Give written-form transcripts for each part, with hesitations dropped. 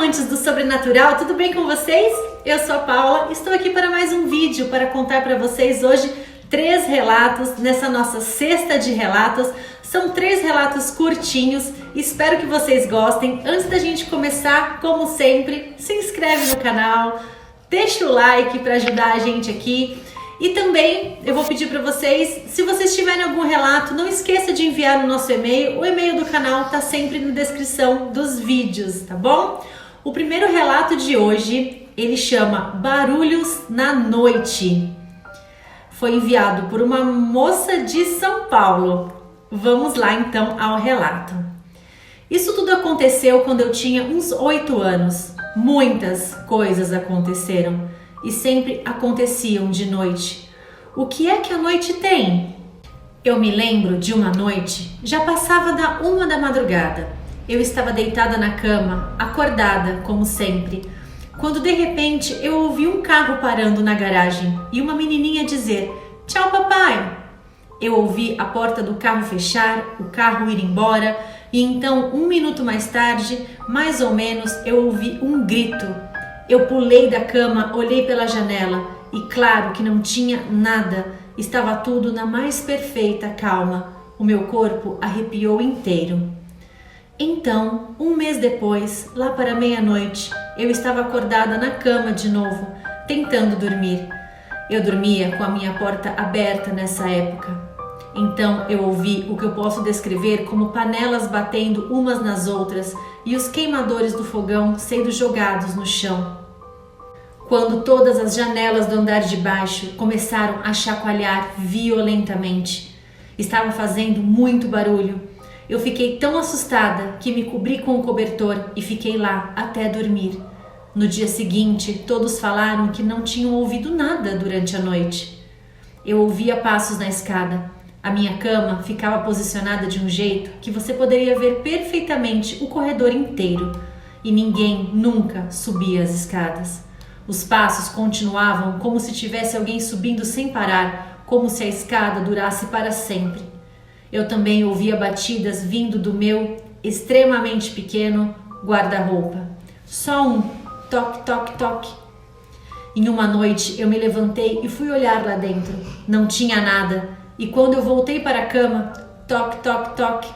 amantes do sobrenatural, tudo bem com vocês? Eu sou a Paula, estou aqui para mais um vídeo para contar para vocês hoje 3 relatos nessa nossa cesta de relatos. São 3 relatos curtinhos, espero que vocês gostem. Antes da gente começar, como sempre, se inscreve no canal, deixa o like para ajudar a gente aqui. E também eu vou pedir para vocês, se vocês tiverem algum relato, não esqueça de enviar no nosso e-mail. O e-mail do canal está sempre na descrição dos vídeos, tá bom? O primeiro relato de hoje, ele chama Barulhos na Noite. Foi enviado por uma moça de São Paulo. Vamos lá então ao relato. Isso tudo aconteceu quando eu tinha uns 8 anos. Muitas coisas aconteceram. E sempre aconteciam de noite. O que é que a noite tem? Eu me lembro de uma noite, já passava da 1 da madrugada. Eu estava deitada na cama, acordada como sempre, quando de repente eu ouvi um carro parando na garagem e uma menininha dizer: "Tchau, papai!" Eu ouvi a porta do carro fechar, o carro ir embora e então 1 minuto mais tarde, mais ou menos, eu ouvi um grito. Eu pulei da cama, olhei pela janela e claro que não tinha nada, estava tudo na mais perfeita calma. O meu corpo arrepiou inteiro. Então, 1 mês depois, lá para meia-noite, eu estava acordada na cama de novo, tentando dormir. Eu dormia com a minha porta aberta nessa época. Então eu ouvi o que eu posso descrever como panelas batendo umas nas outras e os queimadores do fogão sendo jogados no chão. Quando todas as janelas do andar de baixo começaram a chacoalhar violentamente, estava fazendo muito barulho. Eu fiquei tão assustada que me cobri com o cobertor e fiquei lá até dormir. No dia seguinte, todos falaram que não tinham ouvido nada durante a noite. Eu ouvia passos na escada. A minha cama ficava posicionada de um jeito que você poderia ver perfeitamente o corredor inteiro e ninguém nunca subia as escadas. Os passos continuavam como se tivesse alguém subindo sem parar, como se a escada durasse para sempre. Eu também ouvia batidas vindo do meu, extremamente pequeno, guarda-roupa. Só um toque, toque, toque. Em uma noite eu me levantei e fui olhar lá dentro. Não tinha nada. E quando eu voltei para a cama, toque, toque, toque.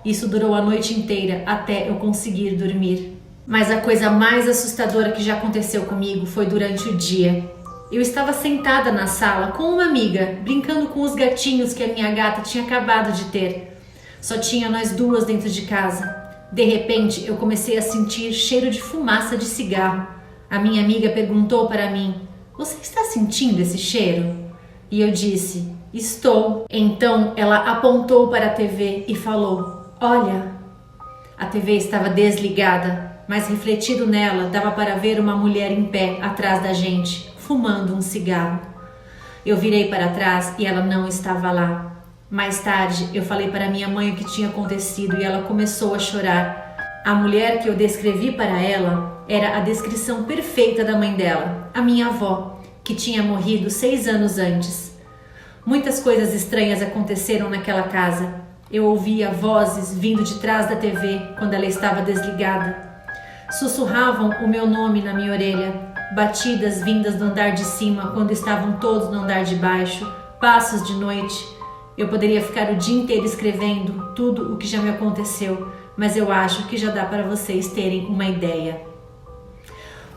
Isso durou a noite inteira até eu conseguir dormir. Mas a coisa mais assustadora que já aconteceu comigo foi durante o dia. Eu estava sentada na sala com uma amiga, brincando com os gatinhos que a minha gata tinha acabado de ter. Só tinha nós duas dentro de casa. De repente, eu comecei a sentir cheiro de fumaça de cigarro. A minha amiga perguntou para mim: "Você está sentindo esse cheiro?" E eu disse: "Estou." Então ela apontou para a TV e falou: "Olha." A TV estava desligada, mas refletido nela dava para ver uma mulher em pé atrás da gente, fumando um cigarro. Eu virei para trás e ela não estava lá. Mais tarde eu falei para minha mãe o que tinha acontecido e ela começou a chorar. A mulher que eu descrevi para ela era a descrição perfeita da mãe dela, a minha avó, que tinha morrido 6 anos antes. Muitas coisas estranhas aconteceram naquela casa. Eu ouvia vozes vindo de trás da TV quando ela estava desligada. Sussurravam o meu nome na minha orelha, batidas vindas do andar de cima quando estavam todos no andar de baixo, passos de noite. Eu poderia ficar o dia inteiro escrevendo tudo o que já me aconteceu, mas eu acho que já dá para vocês terem uma ideia.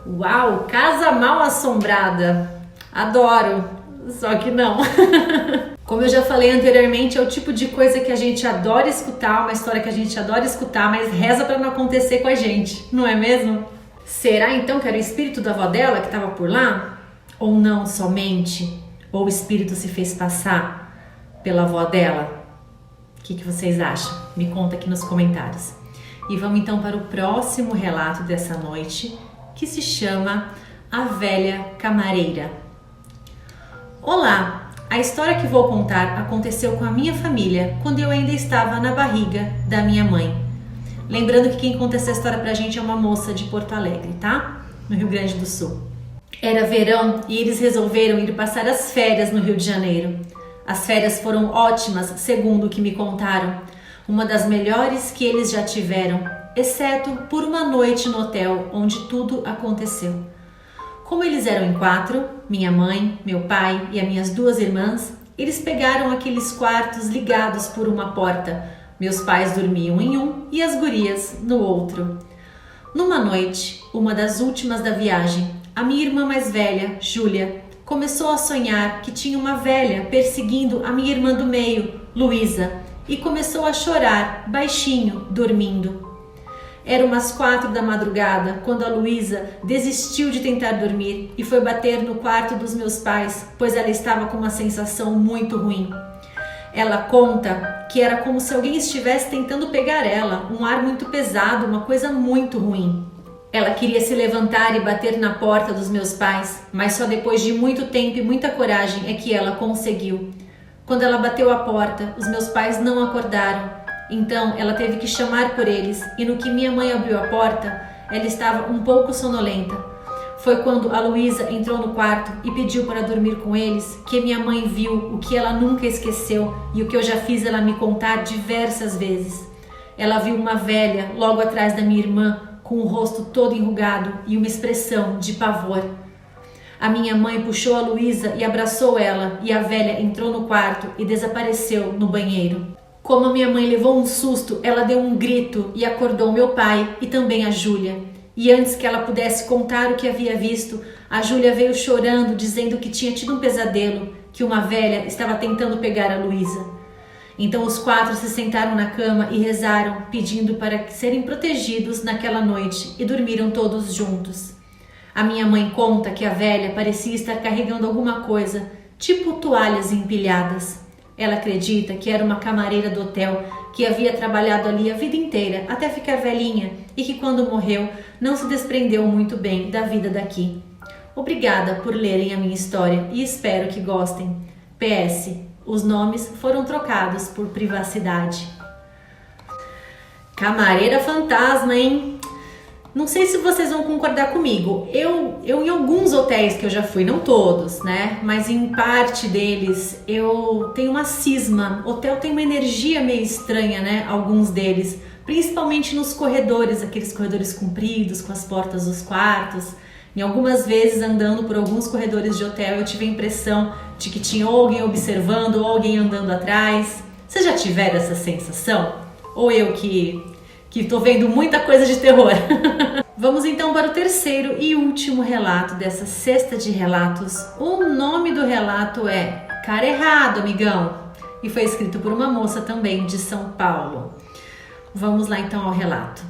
Uau, casa mal assombrada! Adoro, só que não. Como eu já falei anteriormente, é o tipo de coisa que a gente adora escutar, uma história que a gente adora escutar, mas reza para não acontecer com a gente, não é mesmo? Será então que era o espírito da avó dela que estava por lá? Ou não somente? Ou o espírito se fez passar pela avó dela? O que vocês acham? Me conta aqui nos comentários. E vamos então para o próximo relato dessa noite, que se chama A Velha Camareira. Olá! A história que vou contar aconteceu com a minha família quando eu ainda estava na barriga da minha mãe. Lembrando que quem conta essa história pra gente é uma moça de Porto Alegre, tá? No Rio Grande do Sul. Era verão e eles resolveram ir passar as férias no Rio de Janeiro. As férias foram ótimas, segundo o que me contaram. Uma das melhores que eles já tiveram. exceto por uma noite no hotel onde tudo aconteceu. Como eles eram em 4, minha mãe, meu pai e as minhas 2 irmãs, eles pegaram aqueles quartos ligados por uma porta. Meus pais dormiam em um e as gurias no outro. Numa noite, uma das últimas da viagem, a minha irmã mais velha, Júlia, começou a sonhar que tinha uma velha perseguindo a minha irmã do meio, Luísa, e começou a chorar, baixinho, dormindo. Era umas 4 da madrugada quando a Luísa desistiu de tentar dormir e foi bater no quarto dos meus pais, pois ela estava com uma sensação muito ruim. Ela conta que era como se alguém estivesse tentando pegar ela, um ar muito pesado, uma coisa muito ruim. Ela queria se levantar e bater na porta dos meus pais, mas só depois de muito tempo e muita coragem é que ela conseguiu. Quando ela bateu a porta, os meus pais não acordaram. Então ela teve que chamar por eles e no que minha mãe abriu a porta, ela estava um pouco sonolenta. Foi quando a Luísa entrou no quarto e pediu para dormir com eles que minha mãe viu o que ela nunca esqueceu e o que eu já fiz ela me contar diversas vezes. Ela viu uma velha logo atrás da minha irmã com o rosto todo enrugado e uma expressão de pavor. A minha mãe puxou a Luísa e abraçou ela e a velha entrou no quarto e desapareceu no banheiro. Como a minha mãe levou um susto, ela deu um grito e acordou meu pai e também a Júlia. E antes que ela pudesse contar o que havia visto, a Júlia veio chorando, dizendo que tinha tido um pesadelo, que uma velha estava tentando pegar a Luísa. Então os 4 se sentaram na cama e rezaram, pedindo para serem protegidos naquela noite e dormiram todos juntos. A minha mãe conta que a velha parecia estar carregando alguma coisa, tipo toalhas empilhadas. Ela acredita que era uma camareira do hotel que havia trabalhado ali a vida inteira até ficar velhinha e que quando morreu não se desprendeu muito bem da vida daqui. Obrigada por lerem a minha história e espero que gostem. PS, os nomes foram trocados por privacidade. Camareira fantasma, hein? Não sei se vocês vão concordar comigo. Eu em alguns hotéis que eu já fui, não todos, né? Mas em parte deles eu tenho uma cisma. O hotel tem uma energia meio estranha, né? Alguns deles, principalmente nos corredores, aqueles corredores compridos com as portas dos quartos. Em algumas vezes andando por alguns corredores de hotel eu tive a impressão de que tinha alguém observando ou alguém andando atrás. Vocês já tiveram essa sensação? Ou eu que tô vendo muita coisa de terror? Vamos então para o terceiro e último relato dessa cesta de relatos. O nome do relato é Cara Errado, Amigão, e foi escrito por uma moça também de São Paulo. Vamos lá então ao relato.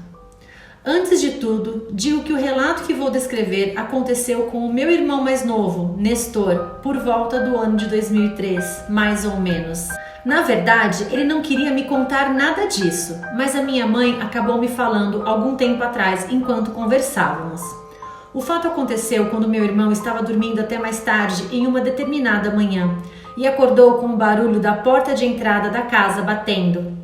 Antes de tudo, digo que o relato que vou descrever aconteceu com o meu irmão mais novo, Nestor, por volta do ano de 2003, mais ou menos. Na verdade, ele não queria me contar nada disso, mas a minha mãe acabou me falando algum tempo atrás, enquanto conversávamos. O fato aconteceu quando meu irmão estava dormindo até mais tarde em uma determinada manhã e acordou com o barulho da porta de entrada da casa batendo.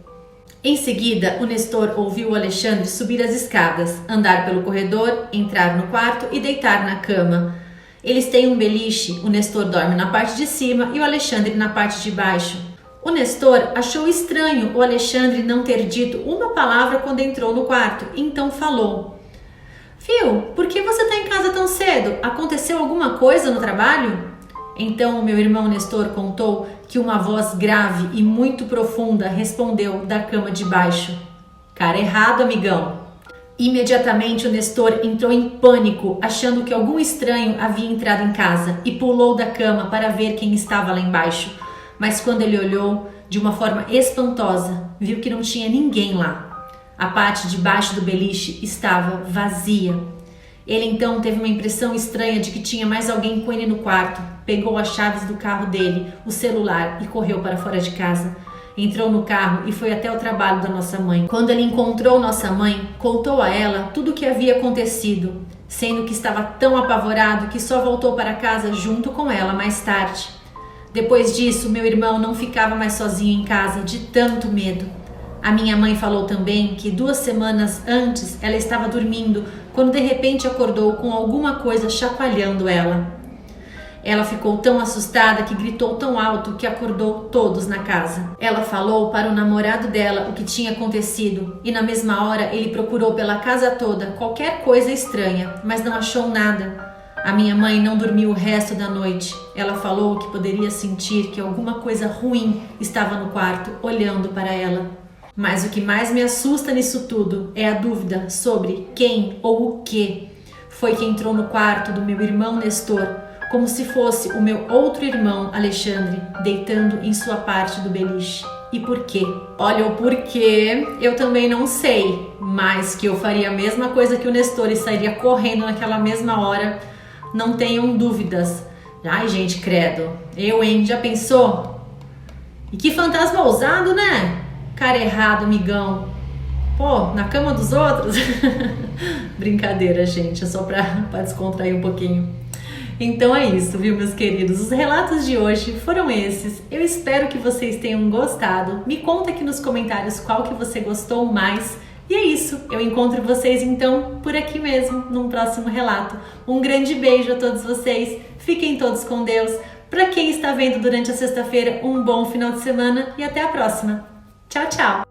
Em seguida, o Nestor ouviu o Alexandre subir as escadas, andar pelo corredor, entrar no quarto e deitar na cama. Eles têm um beliche, o Nestor dorme na parte de cima e o Alexandre na parte de baixo. O Nestor achou estranho o Alexandre não ter dito uma palavra quando entrou no quarto, então falou: "Viu, por que você está em casa tão cedo? Aconteceu alguma coisa no trabalho?" Então o meu irmão Nestor contou que uma voz grave e muito profunda respondeu da cama de baixo: "Cara errado, amigão." Imediatamente o Nestor entrou em pânico, achando que algum estranho havia entrado em casa e pulou da cama para ver quem estava lá embaixo. Mas quando ele olhou, de uma forma espantosa, viu que não tinha ninguém lá. A parte de baixo do beliche estava vazia. Ele então teve uma impressão estranha de que tinha mais alguém com ele no quarto, pegou as chaves do carro dele, o celular e correu para fora de casa. Entrou no carro e foi até o trabalho da nossa mãe. Quando ele encontrou nossa mãe, contou a ela tudo o que havia acontecido, sendo que estava tão apavorado que só voltou para casa junto com ela mais tarde. Depois disso, meu irmão não ficava mais sozinho em casa de tanto medo. A minha mãe falou também que 2 semanas antes ela estava dormindo quando de repente acordou com alguma coisa chacoalhando ela. Ela ficou tão assustada que gritou tão alto que acordou todos na casa. Ela falou para o namorado dela o que tinha acontecido e na mesma hora ele procurou pela casa toda qualquer coisa estranha, mas não achou nada. A minha mãe não dormiu o resto da noite. Ela falou que poderia sentir que alguma coisa ruim estava no quarto, olhando para ela. Mas o que mais me assusta nisso tudo é a dúvida sobre quem ou o que foi que entrou no quarto do meu irmão Nestor, como se fosse o meu outro irmão Alexandre, deitando em sua parte do beliche. E por quê? Olha, o porquê eu também não sei, mas que eu faria a mesma coisa que o Nestor e sairia correndo naquela mesma hora, não tenham dúvidas. Ai, gente, credo. Hein? Já pensou? E que fantasma ousado, né? Cara errado, amigão. Pô, na cama dos outros? Brincadeira, gente. É só pra descontrair um pouquinho. Então é isso, viu, meus queridos? Os relatos de hoje foram esses. Eu espero que vocês tenham gostado. Me conta aqui nos comentários qual que você gostou mais. E é isso, eu encontro vocês então por aqui mesmo, num próximo relato. Um grande beijo a todos vocês, fiquem todos com Deus. Para quem está vendo durante a sexta-feira, um bom final de semana e até a próxima. Tchau, tchau!